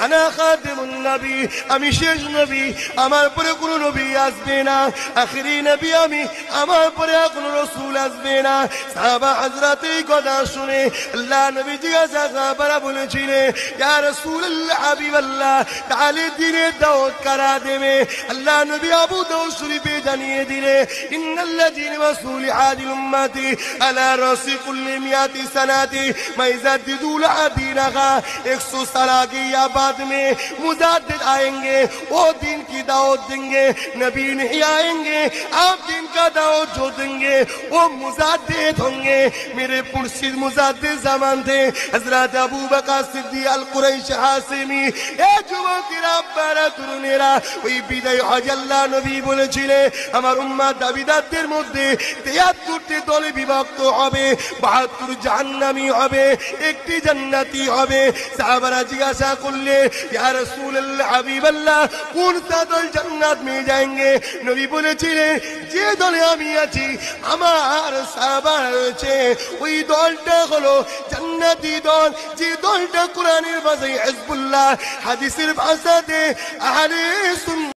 আনা খাতিমুন নবী, আমি শেষ নবী, আমার পরে কোনো নবী আসবে না। আখিরি নবী আমি, আমার পরে কোনো রাসূল আসবে না। সাহাবা হযরত এই কথা শুনে আল্লাহ নবী সাহাবারা বলেছিলেন, ইয়া রাসূলুল্লাহ হাবিবাল্লাহ, তাহলে দিনের দাওয়াত কারা দেবে? আল্লাহ নবী আবু দাউদ শরীফে জানিয়ে দিলে, ইন্নাল্লাযীনা রাসূলি আদিল উম্মতি আলা রাসি কুল্লি মিয়াতি সানাতি মাইজাদিদুল আদিনাহা। 100 साल आगे या बाद में मुजाद्दिद आएंगे, वो दिन की दावत देंगे। नबी नहीं आएंगे, आप दिन का दावत जो देंगे वो मुजाद्दिद होंगे। मेरे पुरसिद मुजाद्दिद ज़मान थे हज़रत अबू बकर सिद्दीक़ अल कुरैशी हाशिमी। ए যুবকেরা, আপনারা তরুণেরা, ওই বিদায় হজ আল্লাহ নবী বলেছিলেন আমার উম্মত দাবিদারদের মধ্যে 73টি দলে বিভক্ত হবে, 72 জাহান্নামী হবে, একটি জান্নাতি হবে। সাহাবারা জিজ্ঞাসা করলে, ইয়া রাসূলুল্লাহ হাবিবাল্লাহ, কোন সা দল জান্নাত মে যাएंगे? নবী বলেছিলেন, যে দলে আমি আছি, আমার সাহাবারা রয়েছে, ওই দলটা হলো জান্নাতি দল। যে দলটা কোরআনের ভাষায় হিজবুল্লাহ, হাদিসের ভাষাতে আহলে সুন্নাহ।